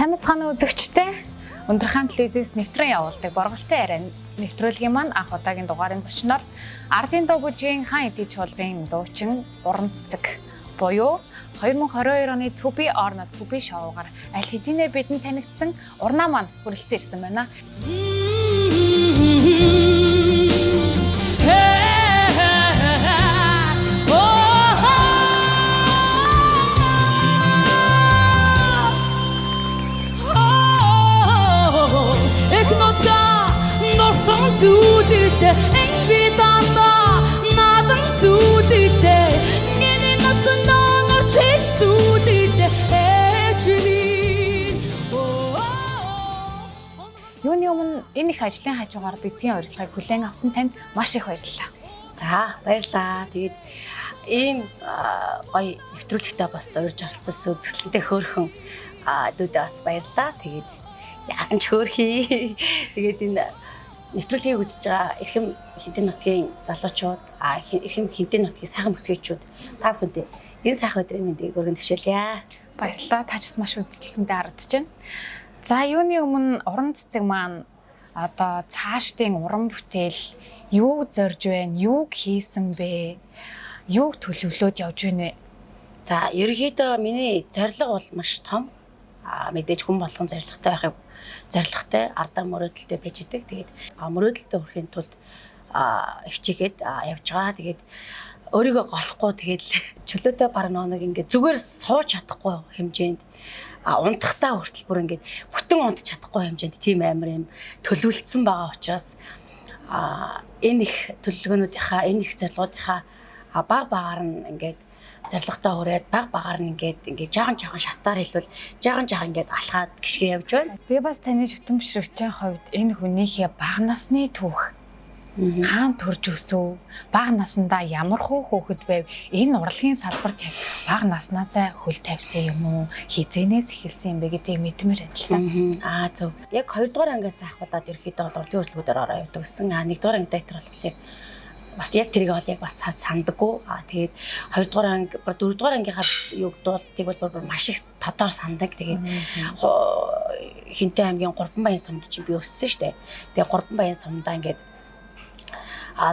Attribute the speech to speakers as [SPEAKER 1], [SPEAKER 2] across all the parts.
[SPEAKER 1] Сайн мэцхан үзэгчтэй Өндрхан телевизээс нэвтрэн явуулдаг Борголтой яриа нэвтрүүлгийн маань анх удаагийн дугаарын зочноор Ардын дуу бүжгийн хаан эдийн чуулгын дуучин Уран цэцэг буюу 2022 оны To Be or Not To Be шоугаар аль хэдийнэ бидэнд танигдсан урнаа маань хүрэлцэн ирсэн байна.
[SPEAKER 2] Зүудэлтэй би дандаа надан зүудэлтэй миний наснаа чич зүудэлтэй эчми
[SPEAKER 1] Юуны өмнө энэ их ажлын хажуугаар бидний урилгыг хүлээн авсан танд маш их баярлалаа.
[SPEAKER 3] За баярлалаа. Тэгээд ийм гоё нэвтрүүлэгтээ бас урьж оролцсон үзэсгэлэнтэй хөөрхөн дүүдээ бас баярлалаа. Тэгээд яасан ч хөөрхий. Тэгээд энэ нэвтрүүлгийг үзэж байгаа эрхэм Хинтэн нутгийн залуучууд, эрхэм Хинтэн нутгийн сайхан бүсгүйчүүд та бүхэнд энэ сайхан өдрийн мэндийг өргөн төвшүүлье.
[SPEAKER 1] Баярлалаа. Та ч бас маш үзэсгэлэнтэй харагдаж байна. За юуны өмнө уран цэцэг маань одоо цаашдын уран бүтээл юуг зорж байна, юуг хийсэн бэ? Юуг төлөвлөөд явж байна вэ?
[SPEAKER 3] За ерөнхийдөө миний зорилго бол маш том. Мэдээж хүн болгон зорилготой ардаа мөрөөдөлтэй байж идэг. Тэгээд мөрөөдөлтөд хүрэхин тулд хичээгээд явж байгаа. Тэгээд өөрийгөө голохгүй тэгээд чөлөөтэй баг нэг ингээд зүгээр сууж чадахгүй хэмжээнд унтахтаа хүртэл бүр ингээд бүтэн унтж чадахгүй хэмжээнд тийм амар юм төлөвлөсөн байгаа учраас энэ их төлөвлөгөөнүүдийнхаа энэ их зорилгоодынхаа баг багаар нь ингээд зорилготой хүрээд баг багаар нь ингээд жаахан шатаар хэлбэл жаахан ингээд алхаад гიშгэ явж байна.
[SPEAKER 1] Би бас таны шүтэн бишрэгчийн хувьд энэ хүнийхээ бага насны түүх хаан төрж өсөв, бага наснда ямар хөөхөд байв, энэ урлагийн салбарт яг бага наснаасаа хөл тавьсан юм уу, хизэнээс эхэлсэн юм бэ гэдгийг мэдмээр байна л та.
[SPEAKER 3] Зөв. Яг 2 дугаар ангиас ахвалаад ерөөхдөө урлагийн үйлчлэгүүдээр ороо явдаг гэсэн. 1 дугаар анги дайтер болохоор бас яг тэрийг бол яг бас сандаггүй. Тэгээд 2 дугаар анги, 4 дугаар ангийнхаа юг дуултыг бол маш их тодор сандаг. Тэгээд Хинтэн аймгийн 3 баян сумд чинь би өссөн шүү дээ. Тэгээд 3 баян сумдаа ингээд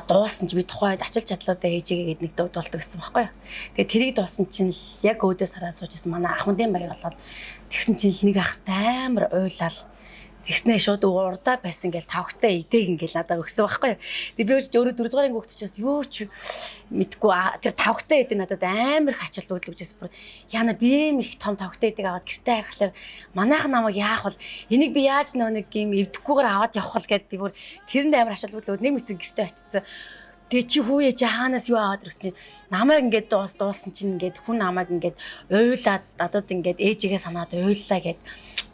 [SPEAKER 3] дуулсан чи би тухайд ачаал чадлуудаа ээжигээ гээд нэг дуулдаг гэсэн байхгүй юу. Тэгээд тэрийг дуулсан чинь яг өөдөө сараа суужсэн манай Ахмадын баяр болоод тэгсэн чинь нэг ахс амар уйлал тэгснээ шууд урдаа байсан гэл тавхтай идээг ингээл надад өгсөн байхгүй юу. Тэгээд би өөрөө 4 дугаар анги хөгтчихээс юу ч мэдгүй тэр тавхтай идэ надад амар их ачаал дуудлуулжсэн. Яна би их том тавхтай идээг аваад гэртээ харахаар манайх намайг яах вэ? Энийг би яаж нэг юм эвдэхгүйгээр аваад явах вэ гэд би бүр тэрэнд амар ачаал дуудлууд нэг мэцэн гэртээ очицсан. Тэгээ чи хүүе чи хаанаас юу аваад ирсэн чинь намайг ингээд дуулсан чинь ингээд хүн намайг ингээд уйлаад надад ингээд ээжигээ санаад уйллаа гэд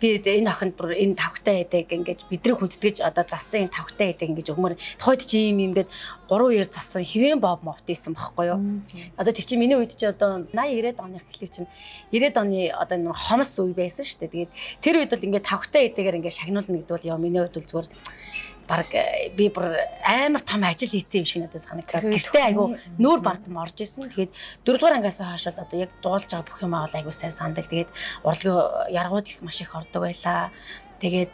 [SPEAKER 3] би энэ охинд бүр энэ тавхтай эдэг ингээд бидний хүндэтгэж одоо зассан энэ тавхтай эдэг ингээд өгмөр тохойд чи юм ингээд 3 үеэр зассан хэвэн боб мовт ийсэн байхгүй юу. Одоо тэр чинь миний үед чи одоо 80 90-ад оны гэхлээр чинь 90-ад оны одоо нэг хомс үе байсан шүү дээ. Тэгээд тэр үед бол ингээд тавхтай эдэгээр ингээд шагнуулна гэдэг бол яа миний үед бол зүгээр баг би бүр амар том ажил хийсэн юм шиг надад санагдаад. Гэртээ айгу нүүр бардам орж исэн. Тэгээд 4 дугаар ангиас хойш бол одоо яг дуулж байгаа бүх юм аа айгу сайн сандаг. Тэгээд урлагийн яргууд их маш их ордог байлаа. Тэгээд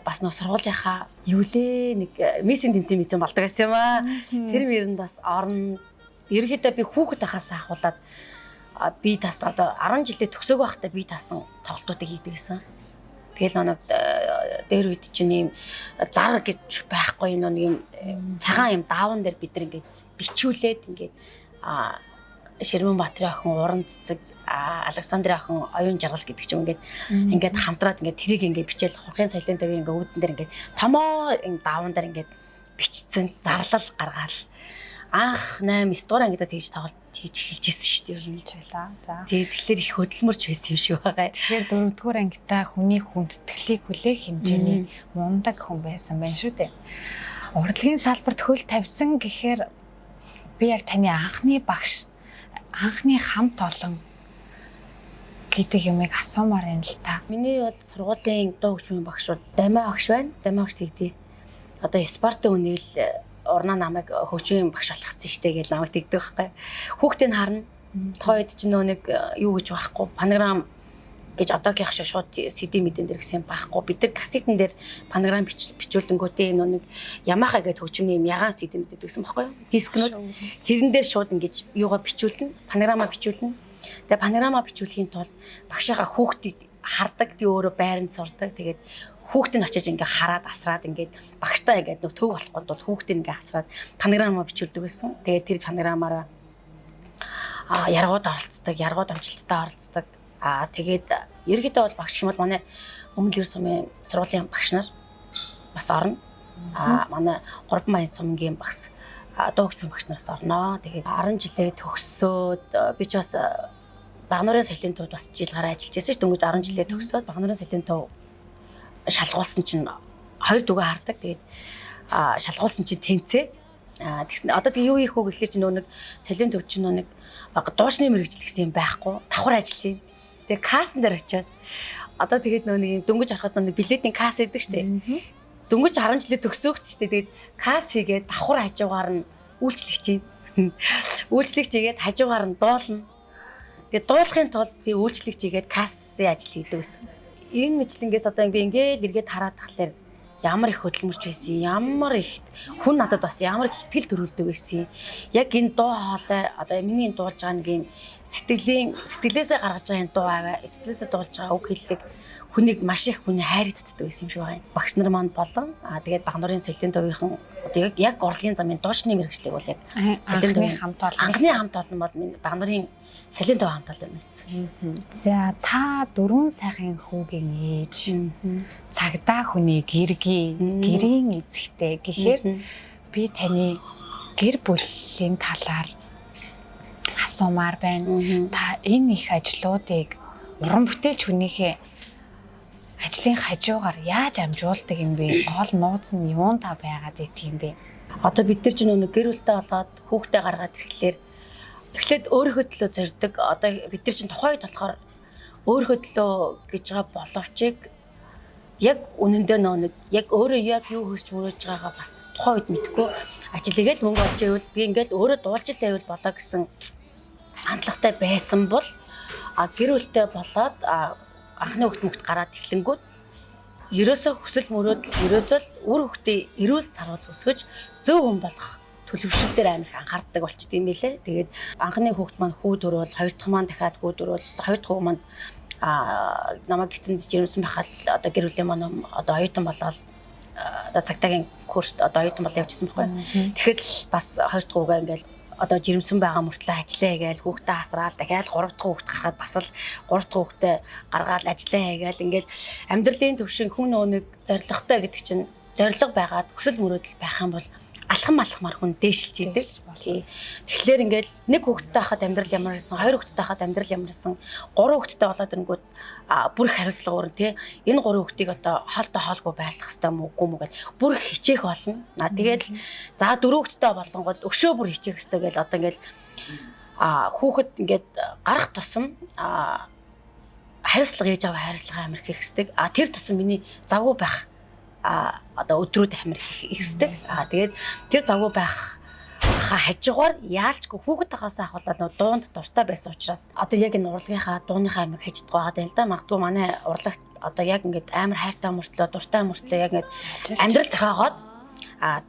[SPEAKER 3] бас нөө сургуулийнхаа юу лээ нэг мессен тэмцээн мэдсэн болдог байсан юм аа. Тэр мэрэнд бас орно. Ерөнхийдөө би хүүхэд байхаас ахуулаад би тас одоо 10 жилээ төгсөөг байхдаа би тасан тоглолтуудыг хийдэг гэсэн. Тэгэл нэг дээр үед чинь ийм зар гэж байхгүй нэг юм цагаан юм даавн дээр бид нар ингээд бичүүлээд ингээд Ширмэн Баатрын охин Уран цэцэг Александрын охин Оюун жаргал гэдэг ч юм ингээд хамтраад ингээд тэрийг ингээд бичээл хурхын соёлын төвийн ингээд үүдэн дээр ингээд томоо даавн дээр ингээд бичсэн зарлал гаргаал анх 8 9 дугаар ангидаа тэгж тоглолт хийж эхэлж ирсэн шүү дээ ер нь л байлаа. За. Тэгэхээр их хөдөлмөрч байсан юм шиг байгаа.
[SPEAKER 1] Тэгэхээр 4 дугаар ангидаа хүний хүндэтгэлийг хүлээх хэмжээний мундаг хүн байсан байх шүү дээ. Урлагийн салбарт хөл тавьсан гэхээр би яг таны анхны багш, анхны хамт олон гэдэг юмыг асуумаар юм л та.
[SPEAKER 3] Миний бол сургуулийн дуу хөгжмийн багш бол Дамиа багш байна. Дамиа багш тэгдий. Одоо Спарта үнээл урнаа намайг хөгжмийн багш болгоцсон штэ гэж намайг тэгдэг байхгүй. Хүүхдийг харна. Тойд ч нөө нэг юу гэж байхгүй. Панограм гэж одоогийнх шиг шууд CD мэдэн дээр гэсэн байхгүй. Бид нар кассетэн дээр панорам бичүүлэнгүүтээ нэг Yamaha гэдэг хөгжмийн юм ягаан CD мэддэг гэсэн байхгүй юу? Дискнүүд тэрэн дээр шууд ингэж юугаа бичүүлнэ, панорама бичүүлнэ. Тэгээ панорама бичүүлэхийн тулд багшаага хүүхдийг хардаг, би өөрөө байранд сурдаг. Тэгээд хүүхдийг очиж ингээ хараад асраад ингээд багштай ингээд нэг төв болохгүй тул хүүхдийг ингээ асраад панорама бичүүлдэг байсан. Тэгээд тэр панорамаараа яргууд оролцдог, яргууд амжилттай оролцдог. Тэгээд ерөнхийдөө бол багш юм бол манай Өмнөд Эр сумын сургуулийн багш нар бас орно. Манай 3 баян сумгийн багш дуу хөгжмийн багш нараас орно. Тэгээд 10 жилээ төгсөөд би ч бас Багнуурын соёлын төвд бас жил гараа ажиллаж байсан ш. Дөнгөж 10 жилээ төгсөөд Багнуурын соёлын төв шалгуулсан чинь 2 дүгээ хардаг. Тэгээд шалгуулсан чинь тэнцээ. Тэгсэн одоо тэг юу хийх вэ гэхлээр чи нэг соёлын төв чинь нэг дуучны мэрэгжил гэсэн юм байхгүй. Давхар ажил юм. Тэгээ кассан дээр очиод одоо тэгээд нэг юм дөнгөж харахад нэг билетийн касс идэг штэ. Дөнгөж 10 жилээ төгсөөгч штэ. Тэгээд касс хийгээд давхар хажуугаар нь үйлчлэгч юм. Үйлчлэгч хийгээд хажуугаар нь дуулна. Тэгээд дуулахын тулд би үйлчлэгч хийгээд кассын ажил хийдэг гэсэн. Энэ мэтлэнгээс одоо ингээл эргээд хараад тахлаар ямар их хөдөлмөрч байсан, ямар их хүн надад бас ямар их итгэл төрүүлдэг байсан. Яг энэ дуу хоолой одоо миний дуулж байгаа нэг юм сэтгэлээсээ гаргаж байгаа энэ дуу аваа, сэтгэлээсээ дуулж байгаа үг хэллэг хүнийг маш их хүний хайрддаг байсан юм шиг байна. Багш нар маань болон тэгээд Багнуурын соёлын төвийнхэн одоо яг урлагийн замын дуучны мэрэгчлэг бол яг соёлын төвийн хамт олон. Анхны хамт олон бол Багнуурын соёлын төв хамт олон байсан.
[SPEAKER 1] За та 4 сайхан хүүгийн ээж, цагдаа хүний гэрийн эзэгтэй гэхээр би таны гэр бүлийн талаар асуумаар байна. Та энэ их ажлуудыг уран бүтээлч хүнийхээ ажлын хажуугаар яаж амжуулдаг юм бэ? Гол нууц нь юун та байгаад итг юм бэ?
[SPEAKER 3] Одоо бид нар ч нэг гэр бүлтэй болоод хүүхдээ гаргаад ирэхлээр эхлээд өөрийнхөө төлөө зорддог. Одоо бид нар чинь тухайд болохоор өөрийнхөө төлөө гэж байгаа боловч яг үнэндээ нэг яг өөрөө яг юу хөсч мөрөөж байгаагаа бас тухайн үед мэдэхгүй ажиллагээл мөнгө олж ивэл би ингээл өөрөө дуулж лээвэл болоо гэсэн хандлагатай байсан бол гэр бүлтэй болоод анхны хөлт гараад эхлэнгүүт ерөөсөө хүсэл мөрөөдөл ерөөсөө үр хөвгтийн эрүүл сарвал өсгөж зөв хүн болох төлөвшөл дээр амар их анхаардаг болчтой юм билээ. Тэгээд анхны хүүхд маань хүү төрөөл, хоёр дахь маань дахиад хүү төрөөл, хоёр дахь хүү маань намайг гисэнд жирэмсэн байхад одоо гэр бүлийн маань одоо оюутан болоод одоо цагтаагийн курст одоо оюутан бол явжсэн байхгүй. Тэгэхэд бас хоёр дахь хүүгээ ингээл одоо жирэмсэн байгаа мөртлөө ажиллаа гээл хүүхдээ асраал дахиад 3 дахь хүүхд гарахад бас л 3 дахь хүүхдээ гаргаад ажиллаа гээл ингээл амьдралын төвшин хүн нэг зоригтой гэдэг чинь зориг байгаад хүсэл мөрөөдөл байх юм бол алхам алхмаар хүн дээшилж идэг. Тэгэхээр ингээл нэг хүүхэдтэй хахад амьдрал ямар байсан, хоёр хүүхэдтэй хахад амьдрал ямар байсан, 3 хүүхэдтэй болоод ирэнгүүт бүр их хариуцлага өрн тий. Энэ 3 хүүхдийг одоо хоолтой хоолгүй байлгах хэрэгтэй мүү үгүй мүү гэж бүр хичээх болно. Тэгээд за 4 хүүхэдтэй болонгод өшөө бүр хичээх хэрэгтэй гэж одоо ингээл хүүхэд ингээд гарах тусам хариуцлага ээж аваа хариуцлага амир хийх хэрэгтэй. Тэр тусам миний завгүй байх одоо өдрүүд амир хийхсдэг. Тэгээд тэр завгүй байх хажуугаар яалчгүй хүүхэд тахаасаа ахвал дуунд дуртай байсан учраас одоо яг энэ урлагийнхаа дууныхаа амиг хийж байгаа юм л да. Магадгүй манай урлагт одоо яг ингээд амар хайртай мөртлөө дуртай мөртлөө яг ингээд амьдрал зохиогоод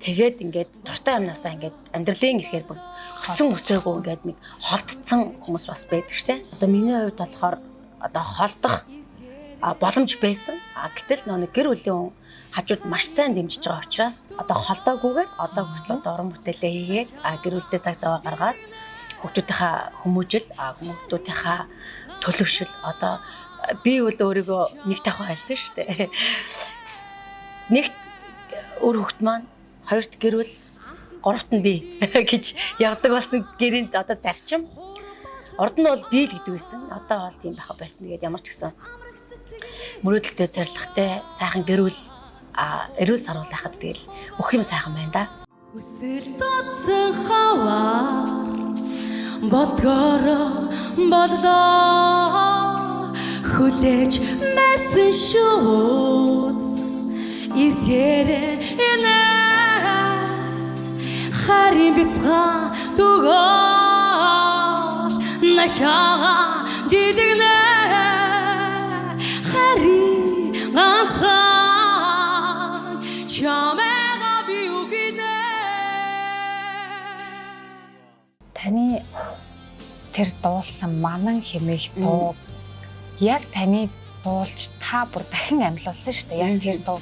[SPEAKER 3] тэгээд ингээд дуртай юмнасаа ингээд амьдралын ирэхээр хөсөн өсөөгөө ингээд нэг холдсон хүмүүс бас байдаг штэ. Одоо миний хувьд болохоор одоо холдох боломж байсан. Гэтэл нэг гэр бүлийн хажууд маш сайн дэмжиж байгаа учраас одоо холдоогүйгээр одоо хүртэл орон бүтээлээ хийгээд гэр бүлдээ цаг зав гаргаад хүүхдүүдийнхаа хүмүүжил хүмүүстүүдийнхаа төлөвшөл одоо би бол өөрийгөө нэг тавхан альсан шүү дээ. Нэгт өөр хүүхд маань, хоёрт гэр бүл, гуравт нь би гэж явдаг болсон гэрээнд одоо зарчим. Урд нь бол би л гэдэг байсан. Одоо бол тийм байха байсан. Тэгээд ямар ч гэсэн мөрөөдөлтэй, зоригтой, сайхан гэр бүл эрүүл сарвал байхад тэгэл бүх юм сайхан байна да.
[SPEAKER 2] Хүсэл тооцсон хаваа болдгоро боллоо хүлээж мэсэн шүүц ирдгээрээ инэ харин бяцхан дугоол нахаа дидэгнэ Нари ганцхан чамайга би үгинэ.
[SPEAKER 1] Таны тэр дуулсан манан хэмээх дуу яг таны дуулж та бүр дахин амьлуулсан шүү дээ. Яг тэр дуу.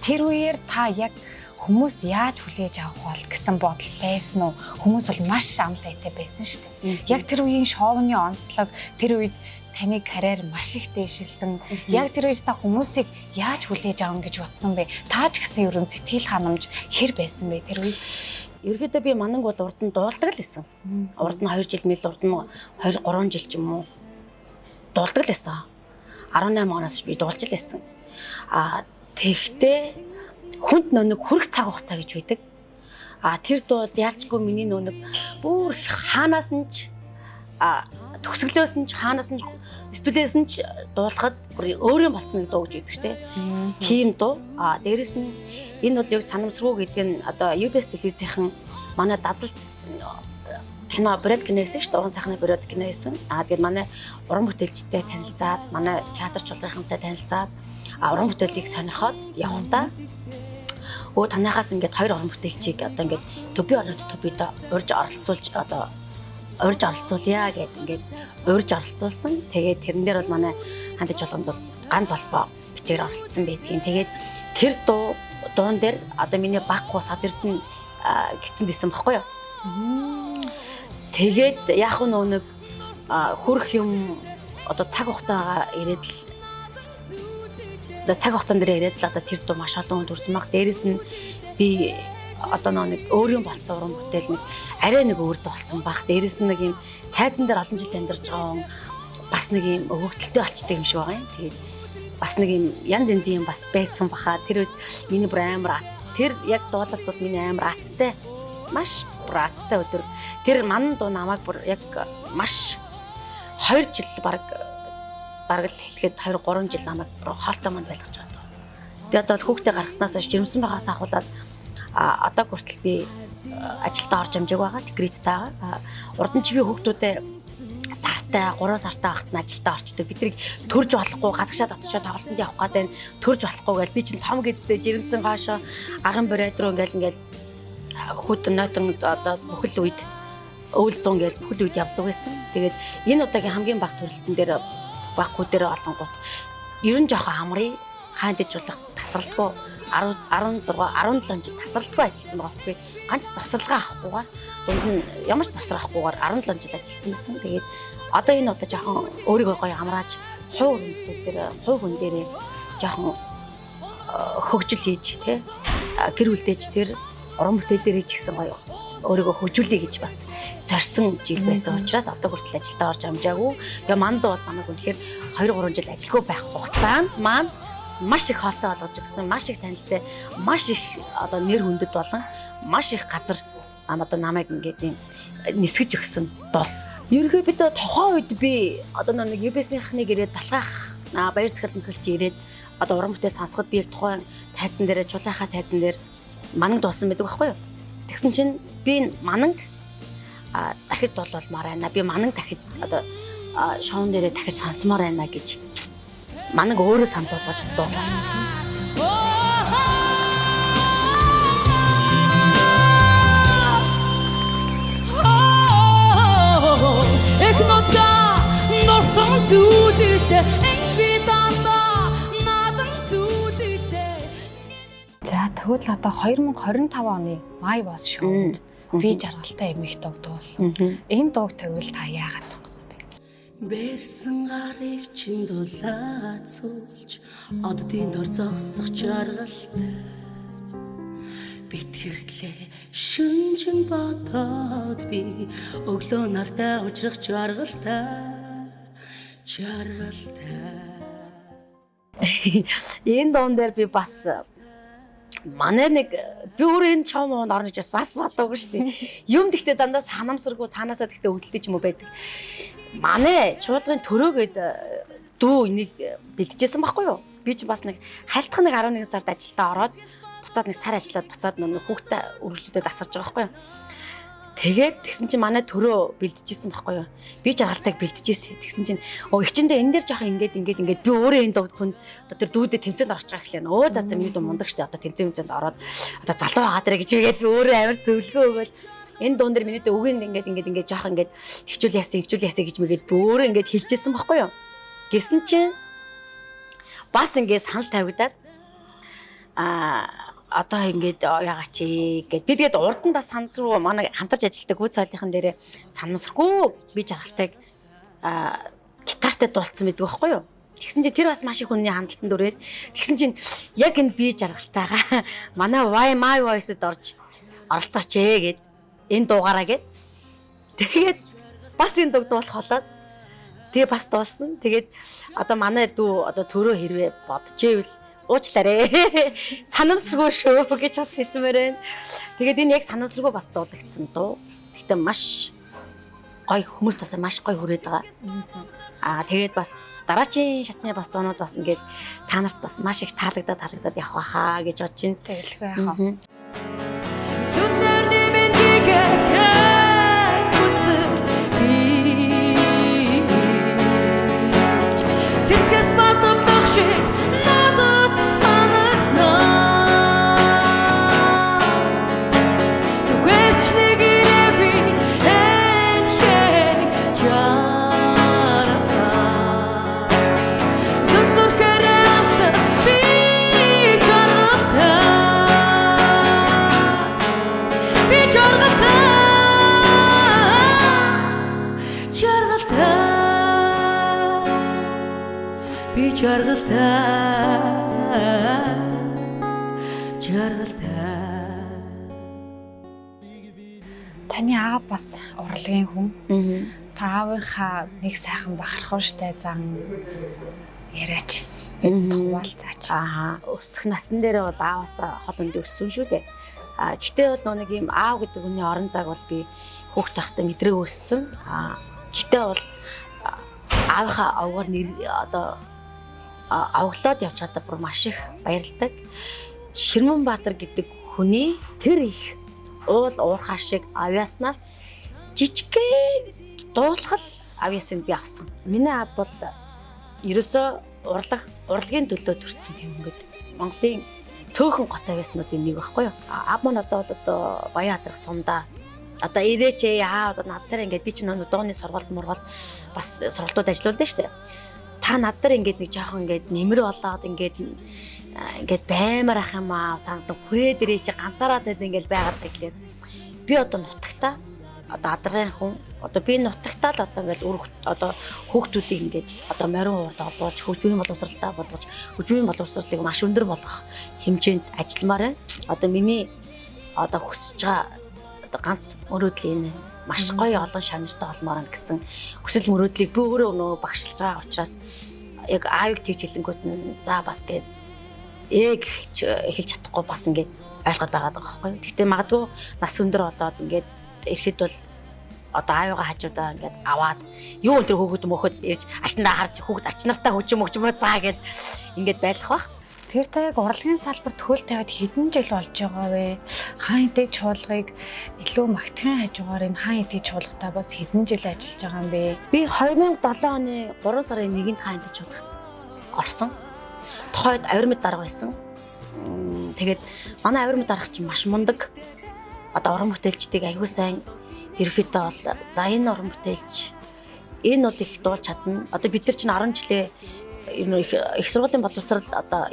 [SPEAKER 1] Тэр үеэр та яг хүмүүс яаж хүлээж авах бол гэсэн бодол байсан уу? Хүмүүс бол маш ам сайтай байсан шүү дээ. Яг тэр үеийн шоуны онцлог, тэр үед таны карьер маш их дээшилсэн. Яг тэр үед та хүмүүсийг яаж хүлээж авах гэж бодсон бэ? Та ч гэсэн ерөн сэтгэл ханамж хэр байсан бэ тэр үед?
[SPEAKER 3] Ерөнхийдөө би мананг бол урд нь дуулдаг л байсан. Урд нь 2 жил мэл урд нь 2 3 жил ч юм уу дуулдаг л байсан. 18 оноос би дуулж л байсан. Тэгэхдээ хүнд нөнөг хүрх цаг хугацаа гэж байдаг. Тэр дуу яалчгүй миний нөнөг бүр хаанаас нь ч төгсгөлөөс нь ч хаанаас нь студиэс нь ч дуулахад өөрийн болсон нэг дуу гэж байдаг шүү дээ. Тийм дуу. Дээрэс нь энэ бол яг санамсргүй гэдэг нь одоо UBS телевизийнхэн манай дадлалт кино бред кино гэсэн шүү дээ. Уран сайхны бред кино гэсэн. Тэгээд манай уран бүтээлчтэй танилцаад, манай театр чуулгантай танилцаад уран бүтээлийг сонирхоод явхдаа танахаас ингээд 2 уран бүтээлчийг одоо ингээд төби ороод төбид урьж оролцуулъя гэдэг ингээд урьж оролцуулсан. Тэгээд тэрэн дээр бол манай хандаж болгон зул ганц холбоо битээр оролцсон байдгийн. Тэгээд тэр дуун дээр одоо миний баг хус адэрдэн гисэнд исэн баггүй юу. Тэгээд яг нэг хүрх юм одоо цаг хугацаагаа ирээд л цаг хугацаан дээр ирээд л одоо тэр дуу маш олон хүнд хүрсэн баг. Дээрээс нь би одоо нэг өөрийн болцсон уран бүтээл нэг арай нэг өөр болсон баг. Дээрээс нь нэг юм тайзан дээр олон жил амьдарч байгаа хүн бас нэг юм өвөгдөлтөй болчтой юм шиг байгаа юм. Тэгээд бас нэг юм янз янзын юм бас байсан баха. Тэр үед миний бүр амар ац. Тэр яг дуулалт бол миний амар азтай. Маш азтай өдөр. Тэр манан дуу намайг бүр яг маш 2 жил баг л хэлэхэд 2 3 жил намайг хоолтой манд байлгаж байгаа. Би одоо хүүхдээ гаргаснаас хойш жирэмсэн байгаас ахуулаад одоо хүртэл би ажилдаа орж амжааг байгаа. Декреттэй байгаа. Урд нь чи би хүүхдүүдээ сартай 3 сартай байхад нь ажилдаа орчдөг. Бидрийг төрж болохгүй гадагшаа дотчоо тоглолтод явах гэдэг нь төрж болохгүй гэж би чинь том гэзтэй жирэмсэн хаашаа агын боройд руу ингээл хүүт нойтон одоо бүхэл үед өвөл 100 гээл бүхэл үед явдаг байсан. Тэгээд энэ удаагийн хамгийн баг төрөлтөн дээр баг хүү дээр олонгууд ер нь жоохон амрыг хаандажуулах тасралтгүй 16 17 жил тасралтгүй ажилласан байгаа. Би ганц завсарлагаа авахгүйгээр дунд нь ямар ч завсар авахгүйгээр 17 жил ажилласан байсан. Тэгээд одоо энэ удаа жоохон өөрийгөө гоё амрааж хувь хүн дээрээ жоохон хөгжил хийж тий гэр бүлдээж тэр уран бүтээл дээр ч гэсэн гоё өөрийгөө хөгжүүлэе гэж бас зорьсон жил байсан учраас одоо хүртэл ажилдаа орж амжаагүй. Тэгээ манд бол намайг үнэхээр 2 3 жил ажилгүй байх хугацаанд маань маш их хоолтой болгож өгсөн, маш их танилтай, маш их одоо нэр хүндэт болон маш их газар одоо намайг ингээд нисгэж өгсөн доо. Ерөнхийдөө тухайн үед би одоо нэг UBS-ийнхнийг ирээд балгаах баяр захиалгын төлч ирээд одоо уран бүтээл сонсоход би тухайн тайзан дээр чулаахаа тайзан дээр мананг дуулсан байдаг байхгүй юу? Тэгсэн чинь би мананг дахиж дуулмаар байна. Би мананг дахиж одоо шоун дээрээ дахиж сонсомоор байна гэж мананг өөрөө санал болгож дуулсан.
[SPEAKER 2] Эхнодоо норсон зүудэлтэй би дандаа надан зүудэлтэй.
[SPEAKER 1] За тэгвэл одоо 2025 оны Май Бас шоунд би жаргалтай эмэгтэй дуу дуулсан. Энэ дууг тэгвэл та яагаад сонгосон бэ?
[SPEAKER 2] Бэрсэн гарыг чин дулаацуулж оддын дор зогсох жаргалтай битгэртлээ шүнжин бодоод би өглөө нартаа ужрах жаргалтай.
[SPEAKER 3] Энэ дуун дээр би бас манай нэг би өөрөө энэ шоу муунд орно гэж бас бодоогүй шүү дээ. Юм гэхдээ дандаа санамсаргүй цаанаасаа гэхдээ өвдөлтөж юм уу байдаг. Манай чуулгын төрөөгээд дүү энийг бэлтжижсэн байхгүй юу? Би ч бас нэг хайлтхан нэг 11 сард ажилдаа ороод буцаад нэг сар ажиллаад буцаад нэг хүүхдээ өргөлүүдэд асарч байгаа байхгүй юу? Тэгээд тэгсэн чинь манай төрөө бэлдэжсэн байхгүй юу? Би жаргалтайг бэлдэжсэн. Тэгсэн чинь эгчэндээ энэ дээр жоохон ингээд би өөрөө энэ хүн одоо тэр дүүдэд тэмцээнд орж байгаа гэхлээр өө за миний дүү мундаг штэ одоо тэмцээнд ороод одоо залуу байгаа даа гэж игээд би өөрөө амар зөвлөгөө өгөөл энэ дуун дээр миний дүү үгэнд ингээд жоохон ингээд хичүүл яасан гэж мэгээд би өөрөө ингээд хэлжсэн байхгүй юу? Гэсэн чинь бас ингээд санал тавигдаад одоо ингээд яагаад чи гэд би тэгээд урд нь бас санамсргүй манай хамтарч ажилладаг хүү цайлынхан дээрээ санамсргүй би жаргалтайг гитартай дуулсан байдаг байхгүй юу. Тэгсэн чинь тэр бас маш их хүний хандлтанд өрөөл. Тэгсэн чинь яг энэ би жаргалтайгаа манай Why My Voice-д орж оролцооч гэд энэ дуугаараа гэд тэгээд бас энэ дуу дуулах болоод тэгээ бас дуулсан. Тэгээд одоо манай дүү одоо төрөө хэрвээ бодчихвэл уучлаарэ. Санамсргүй шүү гэж бас хэлмээр байна. Тэгээд энэ яг санамсргүй бас дуулагдсан дуу. Гэхдээ маш гоё хүмүүс бас маш гоё хүрээд байгаа. Тэгээд бас дараачийн шатны бас дуунууд бас ингээд та нарт бас маш их таалагдаад явах байхаа гэж бодож байна.
[SPEAKER 1] Тэгэлгүй яхаа. Таны аав бас урлагийн хүн. Та аавынхаа нэг сайхан бахархав штэ зан яриач. Бид хуваалцаач.
[SPEAKER 3] Өсөх насан дээр бол ааваас хол өндө өссөн шүү дээ. Гэхдээ бол нэг юм аав гэдэг хүний орон зайг бол би хүүхд байхдаа мэдрэг өссөн. Гэхдээ бол аавынхаа авгаар одоо авглоод явж чадаа бүр маш их баярлдаг. Ширмэнбаатар гэдэг хүний тэр их уурхаа шиг авьяаснаас жижигхэн дуулахал авьяасыг би авсан. Миний аав бол ерөөсөө урлагийн төлөө төрсэн юм гээд Монголын цөөхөн гоц авьяаснуудын нэг байхгүй юу? Аав маань одоо Баян Адрах сумдаа одоо ирээч одоо над дээр ингээд би ч нөө дууны сургалт бас сургалтууд ажиллаулдаг шүү дээ. Та над дээр ингээд нэг жоохон ингээд нэмэр болоод ингээд баймар ах юм аа та одоо хүрээ дээрээ чи ганцаараа тэд ингээд байгаад гэхлээр би одоо нутагтаа одоо адрын хүн одоо би нутагтаа л одоо ингээд одоо хүүхдүүдийг ингээд одоо морин уурд олуулж хөгжмийн боловсралтай болгож хөгжмийн боловсралыг маш өндөр болгох хэмжээнд ажилламаар байна. Одоо миний одоо хүсэж байгаа одоо ганц мөрөөдлийн маш гоё олон шанартай олмоор гэсэн хүсэл мөрөөдлийг би өөрөө нөгөө багшилж байгаа учраас яг аавыг тэгж хэлэнгүүт нь за бас гээд хэлж чадахгүй бас ингээд ойлгоод байгаа байхгүй юу. Гэхдээ магадгүй нас өндөр болоод ингээд ирэхэд бол одоо аавыгаа хажуудаа ингээд аваад юу өнтер хөөхөд мөхөд ирж ачнаа харж хүүхд ачнартаа хөгжмөө заа гэж ингээд байлах бах.
[SPEAKER 1] Тэр та яг урлагийн салбарт хөл тавиад хэдэн жил болж байгаа вэ? Хаан эдээ чуулгыг илүү магтахын хажуугаар энэ хаан эдээ чуулгатай бас хэдэн жил ажиллаж байгаа юм бэ?
[SPEAKER 3] Би 2007 оны 3 сарын 1-нд хаан эдээ чуулгад орсон. Тухайд авирмэд дарга байсан. Тэгээд манай авирмэд дарга чинь маш мундаг. Одоо уран бүтээлчдийг аягүй сайн ерөөхдөө бол за энэ уран бүтээлч энэ бол их дуулж чадна. Одоо бид нар чинь 10 жилээ их сургуулийн боловсрал одоо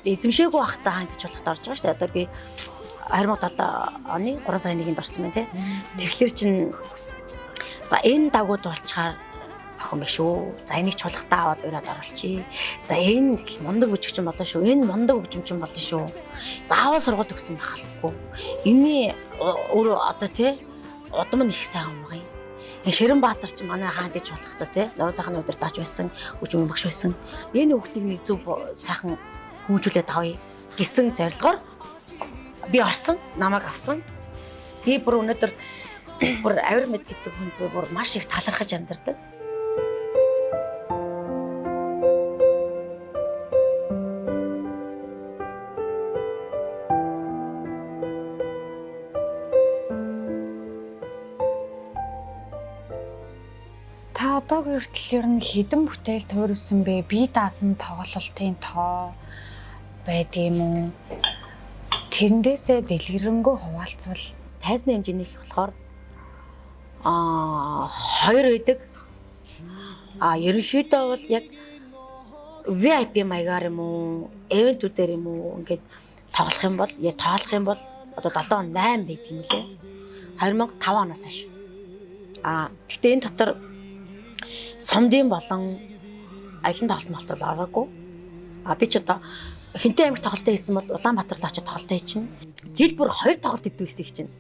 [SPEAKER 3] эзэмшээгүй байхдаа хаан эдээ чуулгад орж байгаа шүү дээ. Одоо би 2007 оны 3 сарын 1-нд орсон байна тий. Тэгэхээр чин за энэ дагуу дуулчаар охин биш үү. За энийг чуулгатаа аваад ураад оруулчих. За энэ мундаг бүжигчин болно шүү. Энэ мундаг хөгжимчин болно шүү. Заавал сургууль төгсөн байхалгүй. Эний өөрөө одоо тий удам нь их сайн юм байна. Ширмэнбаатар ч манай хаан эдээ чуулгахтаа тий нур захны өдөр даач байсан, хөгжмийн багш байсан. Энэ хүүхдийг нэг зөв сайхан хөгжүүлээд авъя гэсэн зорилгоор би орсон, намайг авсан. Би бүр өнөөдөр бүр авир мэд гэдэг хүнд би бүр маш их талархаж амьдардаг.
[SPEAKER 1] хүртэл ер нь хэдэн бүтээл туурсан бэ? Бие даасан тоглолтын тоо байдığım уу? Тэрнээсээ дэлгэрэнгүй хуваалцвал
[SPEAKER 3] тайзны хэмжээнийх болохоор 2 байдаг. Ерөнхийдөө бол яг VIP маягаар юм уу, эвентүүдээр юм уу ингээд тоглох юм бол, тоолох юм бол одоо 7 8 байдаг юм лээ. 2005 оноос хойш. Гэхдээ энэ дотор сумдын болон аялын тоглолт бол ороогүй. Би ч одоо Хинтээ аймаг тоглолтоо хийсэн бол Улаанбаатар руу очиж тоглолтоо хийчихнэ. Жил бүр 2 тоглолт идэв гэсэн их чинь.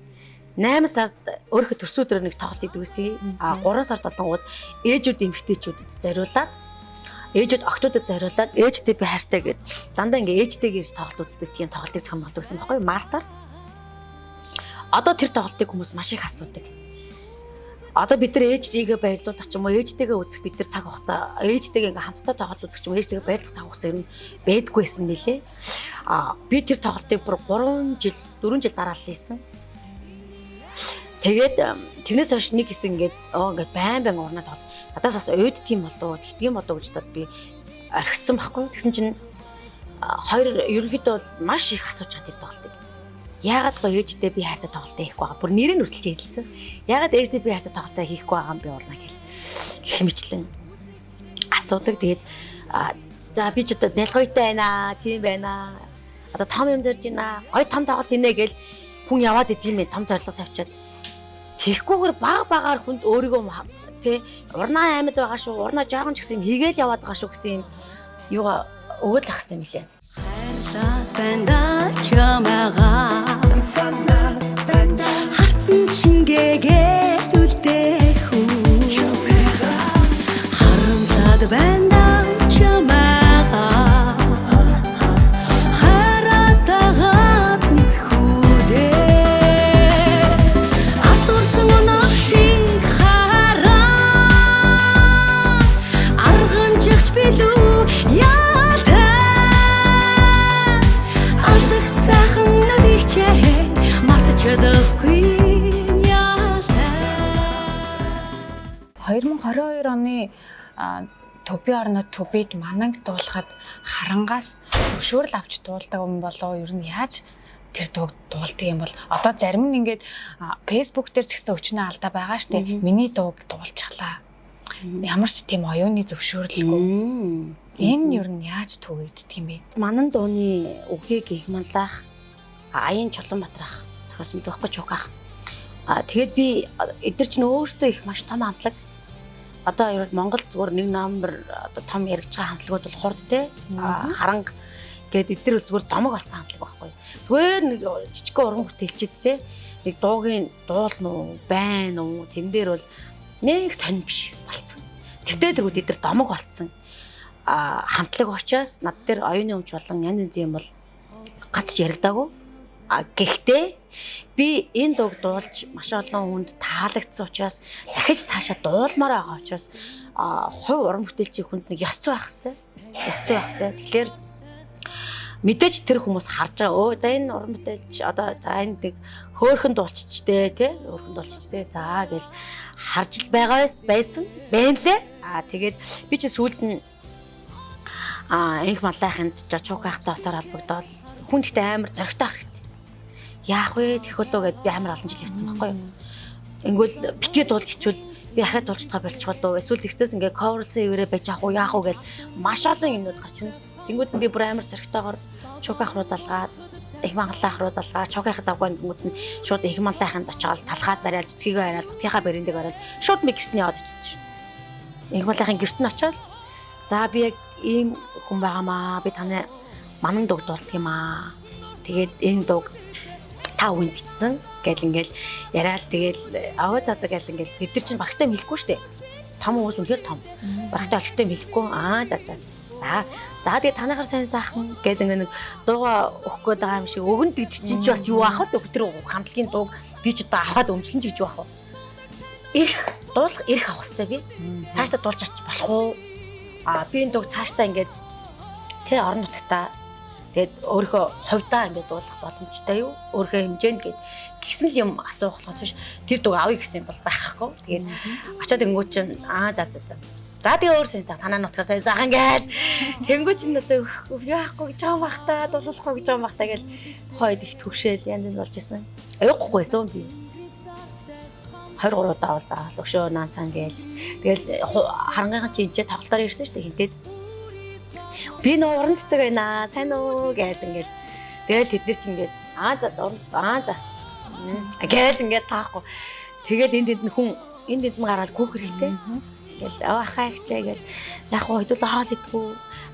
[SPEAKER 3] 8 сард өөрийнхөө төрсөн өдрөөр нэг тоглолт идэв гэсэн. 3 сард болонгууд ээжүүд эмэгтэйчүүдэд зориулаад ээжүүд октодод зориулаад ээжтэй би хайртай гэд дандаа ингээ ээжтэйгээр тоглолт үздэг тийм тоглолтыг зохион болдог гэсэн баггүй мартаар. Одоо тэр тоглолтыг хүмүүс маш их асуудаг. Одоо бид нар ээжтэйгээ баярлуулах ч юм уу ээжтэйгээ үзэх бид нар цаг хугацаа ээжтэйгээ ингээ хамтдаа тоглолт үзэх ч юм уу ээжтэйгээ баярлах цаг хугацаа ер нь байдгүйсэн мэлээ. Би тэр тоглолтыг бүр 4 жил дараалал хийсэн. Тэгээд тэрнээс хойш нэг хэсэг ингээд байн урнаа тоглол. Надаас бас уйддаг юм болоо тэгдэг юм болоо гэж бодоод би орхицсан байхгүй. Тэгсэн чинь хоёр ерөнхийдөө бол маш их асууж чад тэр тоглолтыг. Яагаад ээжтэй би хайртай тоглолтоо хийхгүй байгаа. Бүр нэрээ нүртэлж хэлсэн. Яагаад ээжтэй би хайртай тоглолтоо хийхгүй байгаа юм би урнаа гэх мэтлэн асуудаг. Тэгээд за би ч одоо нялгойтай байна тийм байна. Одоо том юм зорж байна. Гой том тоглолт хийнэ гэл хүн яваад идэм юм том зорилго тавьчаад тэгхгүйгээр багаар хүнд өөрийгөө тий урнаа аймад байгаа шүү. Урнаа жоохон ч гэсэн хийгээл яваад байгаа шүү гэсэн юм юугаа өгөөдлөх хэрэгтэй мөлий.
[SPEAKER 2] Хайрлаад байна чамаага харцсан чингээгээд үлдэх үү харамсаад байна чамаага харатагаад нисхүүдээ атурсан онох шиг хараа арганжигч билүү яалтай алах сайхан надыг чэhän мартчихадаггүй яалтай
[SPEAKER 1] 2022 оны төби орнод төбид мананг дуулахад харангаас зөвшөөрөл авч дуулдаг юм болоо ер нь яаж тэр дууг дуулдаг юм бол одоо зарим нь ингээд фэйсбુક дээр ч гэсэн өчнөө алдаа байгаа штэ миний дууг дуулчихлаа ямар ч тийм оюуны зөвшөөрлгүй энэ ер нь яаж түгээгддэг юм бэ?
[SPEAKER 3] Манан дууны үгийг Игманлах Аян Чулуунбаатарах зохиосон мэт байхгүй чугах. Тэгээд би эдгээр чинь өөрсдөө их маш том хамтлаг. Одоо ер нь Монгол зүгээр нэг номер одоо том яригч байгаа хамтлагууд бол хурд те харанг гээд эдгээр бол зүгээр домог болсон хамтлаг байхгүй. Зүгээр нэг жижиг уран бүтээлчд те нэг дуугийн дуулна уу, байна уу тэн дээр бол нэг сонь биш болцсон. Тэртээ тэрүүд эдгээр домог болцсон. Хамтлаг учраас над дээр оюуны өмч болон янз янзын юм бол гац яригдаагүй. Гэхдээ би энэ дууг дуулж маш олон хүнд таалагдсан учраас дахиж цаашаа дуулмаар байгаа учраас хувь уран бүтээлчийн хүнд нэг ёс зүй байх хэрэгтэй. Ёс зүй байх хэрэгтэй. Тэгэхээр мэдээж тэр хүмүүс харж байгаа. За энэ уран бүтээлч одоо за энэ нэг хөөхөн дуулчичтэй тий хөөхөн дуулчичтэй за гэл харж л байсан байна лээ. Тэгээд би чи сүүлд нь инх маллайханд жочуукахтай уцаар холбогдоод хүн ихтэй амар зоригтой ах хэрэгтэй. Яах вэ? Тэхүүлөө гэд би амар олон жил явцсан байхгүй юу? Ингүүл битгий дуул гिचвэл би ахаад дуулцгаа болчихвол эсвэл тэгснээс ингээ coverсэн ивэрэ байж яах уу гэл маш олон юмнууд гарч ирнэ. Тэнгүүд нь би бүр амар зоригтойгоор чууках руу залгаад их мангалаах руу залгаад чууках завгүй тэнгүүд нь шууд их мангалааханд очиод талхаад бариад цэцгийгөө хараал утгийнхаа бэрэндийг бариад шууд ми гэртний яваад очсон шин. Их мангалаахын гэрт нь очиод за би яг ийм хүн байгаамаа би таны манан дууг дуулдаг юм аа. Тэгээд энэ дууг та үн бичсэн гэл ингээл яриад тэгэл аваа цаацаа гэл ингээл бид нар чинь багтай хэлэхгүй штэ. Том хүмүүс үнэхээр том. Багтай олигтой хэлэхгүй. За тэгээ танахаар сайн сайхан гэдэг ингээ нэг дууга өгөх гээд байгаа юм шиг өгөн гэж чинь ч бас юу аах вэ? Тэр хамтлагийн дууг би ч одоо аваад өмчлөн ч гэж байх уу? Ирэх дуулах ирэх авах хэрэгтэй би. Цаашдаа дуулж ач болох уу? Би энэ дууг цаашдаа ингээд тэ орон нутгатаа Тэгээд өөрийнхөө хувьдаа ингээд дуулах боломжтой юу? Өөрийнхөө хэмжээнд гисэн л юм асуухлаас биш тэр дуу авъя гэсэн юм бол байхгүй. Тэгээд очиод ингүүч чинь за. За тэгээ өөр сонь танаа нутгаар сайхан гээд тэнгүүч нь одоо яахгүй гэж байгаа бах та дуулахгүй гэж байгаа бах та гэж хойд их төвшөөл янз болж исэн. Аюугүйсэн би. 23 удаа бол заавал өшөө наацсан гээл. Тэгэл харангайхан чи ижээ тоглолтоор ирсэн шүү дээ хинтээд. Би нөө уран цэцэг байна сайн уу гээл ингээл. Тэгэл тэд нар чи ингээд за. Гээл ингээд таахгүй. Тэгэл энд нь гараад гүөх хэрэгтэй. Тэгэл ахаа ихчээ гээл. Яг хоо хэдүүлээ хаал идэггүй.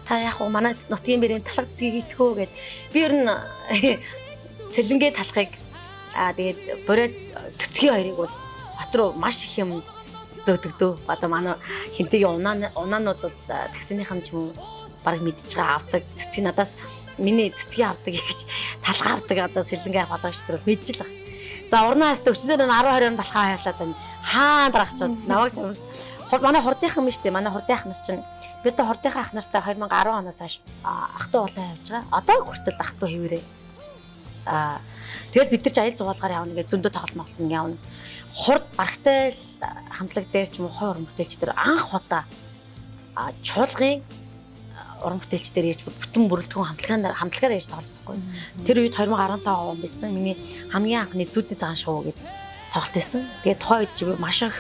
[SPEAKER 3] Та яг хоо манай нутгийн бэрийн талхаг цэцгийг идэхөө гэд. Би ер нь сэлэнгээ талхыг тэгээд бороод цэцгийн хоёрыг бол бат руу маш их юм зөөдөгдөө. Одоо манай хинтэгийн унаанууд бол таксиныхан ч юм уу бараг мэдж байгаа авдаг. Цэцгийг надаас миний цэцгийг авдаг гэж талхаа авдаг одоо сэлэнгээ болгогч нар бол мэдж л байгаа. За урнаас өчнөр нь 10-20 талхаа хавлаад байна. Хаан дарагчууд намайг самс манай хурдынхан юм шүү дээ. Манай хурдынхан нар чинь би одоо хурдынхан ах нартай 2010 оноос хойш ах トゥ улаан явж байгаа. Одоо хүртэл ах トゥ хэвээрээ. Тэгэл бид нар ч аял зугаалгаар явна гэж зөндөө тоглолт явна. Хурд барагтай хамтлаг дээр ч юм уу хой уран бүтээлч дээр анх удаа чуулгын уран бүтээлч дээр ирж бүтэн бүрэлдэхүүн хамтлагаар ирж тоглосонгүй. Тэр үед 2015 он байсан. Миний хамгийн анхны зүүдний цагаан шоу гэдэг тоглолт байсан. Тэгээд тухайн үед ч маш их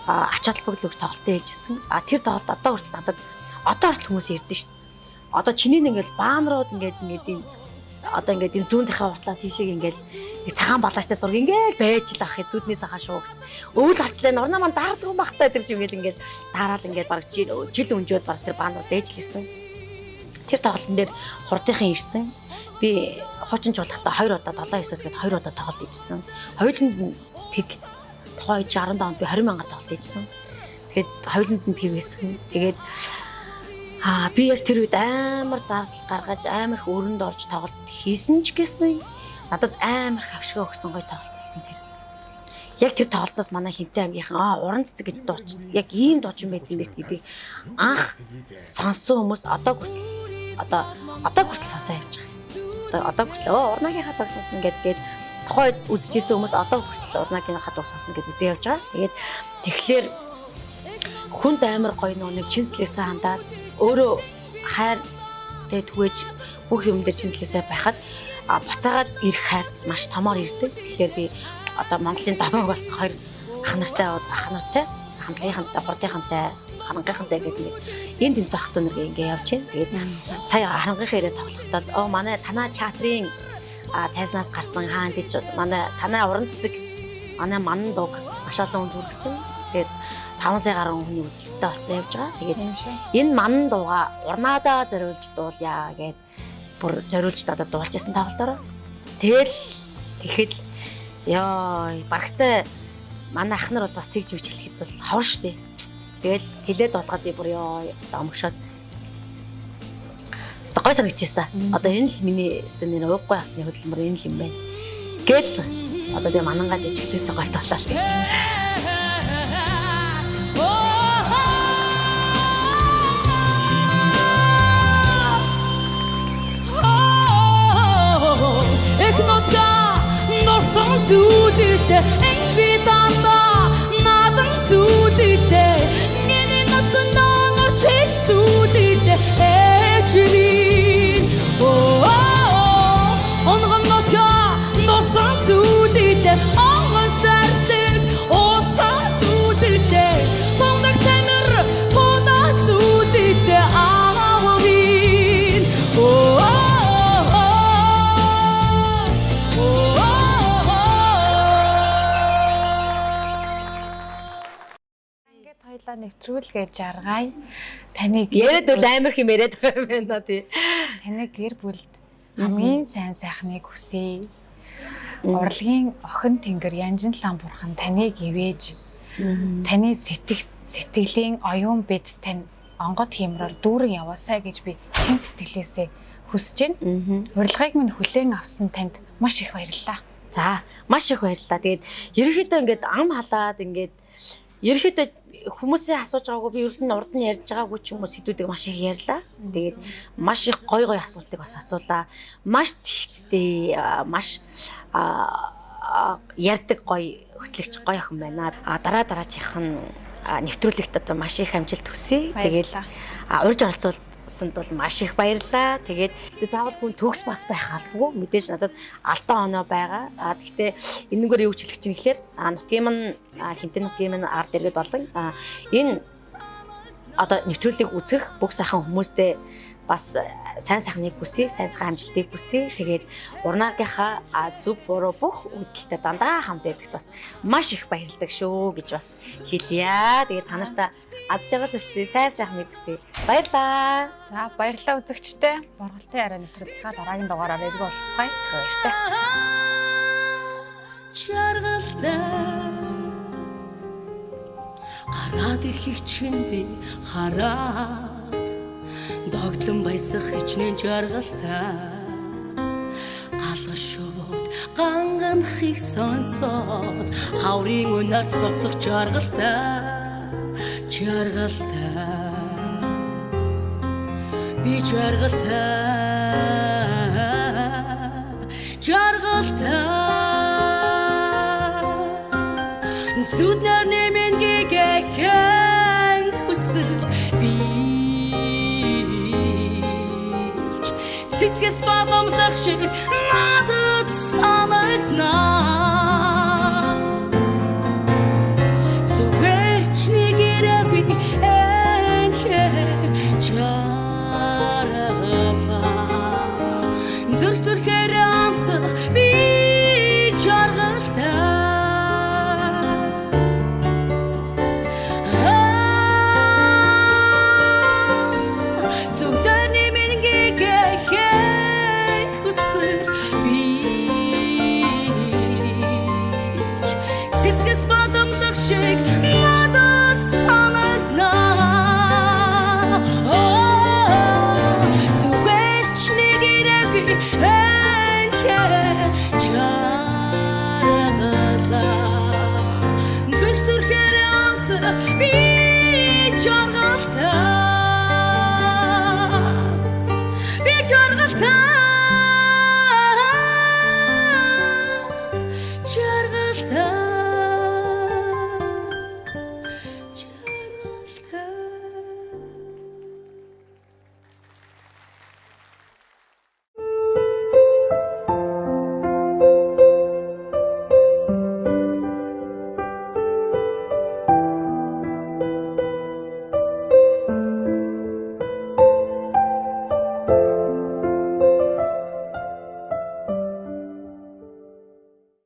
[SPEAKER 3] ач холбогдол өгч тоглолт хийжсэн. Тэр тоглолт одоо хүртэл надад одоо хүртэл хүмүүс ирдэ шүү дээ. Одоо чиний ингээл баанрууд ингээд энэ зүүнзийнхаа уртлаас тийшээ ингээл цагаан балаачтай зураг ингээл байж л ах зүүдний цагаан шоу гэсэн. Өвөл авчлаа нурнаа маань даардаг багтаа тэр ч ингээл дараал ингээд баг жил өнжөөд баг тэр баанууд ээжлээсэн. Тэр тоглолтын дээр хурдынхан ирсэн. Би хуучин чуулгахтаа 2 удаа 7-9-с гээд 2 удаа тоглолт хийжсэн. Хоёуланд нь пиг тухайн 17 онд би 20,000-аар тоглолт хийжсэн. Тэгээд хоёуланд нь пиг байсан. Тэгээд би яг тэр үед амар зардал гаргаж амар их өрөнд орж тоглолт хийсэн ч гэсэн надад амар хавшгаа өгсөн гоё тоглолт хийсэн тэр. Яг тэр тоглолтоос манай хинтэй аймгийнхан уран цэцэг гэж дууч. Яг ийм дууч юм байт юм биш гэдэг. Анх сонсон хүмүүс одоо хүртэл сонсоо явж байгаа. Одоо хүртэл урнагийнхаа дог сонсно гэдэг тухайд үзчихсэн хүмүүс одоо хүртэл урнагийнхаа дог сонсно гэдэг үзээ явж байгаа. Тэгээд тэгэхээр хүнд амар гоё нэг чинслээсээ хандаад өөрөө хайр тэгээд түгэж бүх юм дээр чинслээсээ байхад буцаагаад ирэх хайр маш томоор ирдэг. Тэгэхээр би одоо Монголын домог болсон 2 ах нартай хамтлагийнхантай хурдынхантай харангийнхантай гэдэг энэ тэнцээ ах トゥ нар ингээ явж байна. Тэгээд сая харангийнхаа ирээд тоглохдоо манай танаа театрын тайзнаас гарсан хаан гэж манай танаа уран цэцэг манай манан дог маш олон хүн зүрхсэн. Тэгээд 5 сая гаруй хүний үзэлттэй болсон явж байгаа. Тэгээд энэ манан дууга урнаадаа зориулж дуулъя гэд бүр зориулж надад дуулж байсан тоглолтоор. Тэгэхэд барагтай манай ах нар бол бас тэгж үуч хэлэхэд бол ховор штэ. Тэгэл хилээд болгоод би бүр омгшоод гой санагдчихсан. Одоо энэ л миний нэр ууггүй асны хөдөлмөр энэ л юм байна. Гэл одоо тэгээ манангаад ичгдээтэй гой толлоо гэж.
[SPEAKER 2] Сон зүудэлтэй энэ би дандаа надан зүудэлтэй миний насан ноо чич зүудэлтэй эчми онгон носон зүудэлтэй онгон сардаг осан зүудэлтэй тоног тамир тона зүудэлтэй аавин
[SPEAKER 1] Хоёлаа нэвтрүүлгээ жаргая. Таныг
[SPEAKER 3] яриад бол амар хэм яриад байгаа юм байна тий.
[SPEAKER 1] Таныг гэр бүлд хамгийн сайн сайхныг хүсье. Урлагийн охин тэнгэр Янжинлан бурхан таныг ивэж таны сэтгэлийн оюун бед тань онгод хиймрээр дүүрэн яваасай гэж би чин сэтгэлээсээ хүсэж байна. Урилгыг минь хүлээн авсан танд маш их баярлалаа.
[SPEAKER 3] За маш их баярлалаа. Тэгээд ерөнхийдөө ингээд ам халаад ингээд ерөнхийдөө хүмүүсээ асууж байгаагүй би ердөө урд нь ярьж байгаагүй ч юм уу сэдвүүдийг маш их ярьлаа. Тэгээд маш их гой асуултыг бас асуулаа. Маш зихцтэй маш ярьдаг гоё хөтлөгч гоё охин байна. Дараагийнх нь нэвтрүүлэгт одоо маш их амжилт хүсье. Тэгээд урьж оролцуулсанд бол маш их баярлалаа. Тэгээд заавал хүн төгс бас байх албагүй. Мэдээж надад алдаан оноо байгаа. Гэхдээ энэгээр юу ч хэлэх чинь гэхэлэр нутгийн мань хинтэн нутгийн мань ард иргэд болон энэ одоо нэвтрүүлгийг үзэх бүх сайхан хүмүүстээ бас сайн сайхныг хүсье, сайн сайхан амжилтыг хүсье. Тэгээд урнаагийнхаа зөв буруу бүх үйлдэлтэй дандаа хамт байдагт бас маш их баярлалдаг шүү гэж бас хэлье. Тэгээд та нартай аз жаргал хүсье, сайн сайхныг хүсье. Баярлалаа.
[SPEAKER 1] За баярлалаа үзэгчтэй. Борголтын арай нэвтрүүлгээ дараагийн дугаараар иргэ уулзцгаая. Баяртай.
[SPEAKER 2] Жаргалтай гараад ирэхийг чинь би хараад догтлон баясах хичнээн жаргалтай галга шууд ганганхийг сонсоод хаврын үнээр зогсох жаргалтай би жаргалтай зүднэр нэмэн гэхэн хүсэж билж цэцгэс бадамлах шиг надад санагнаа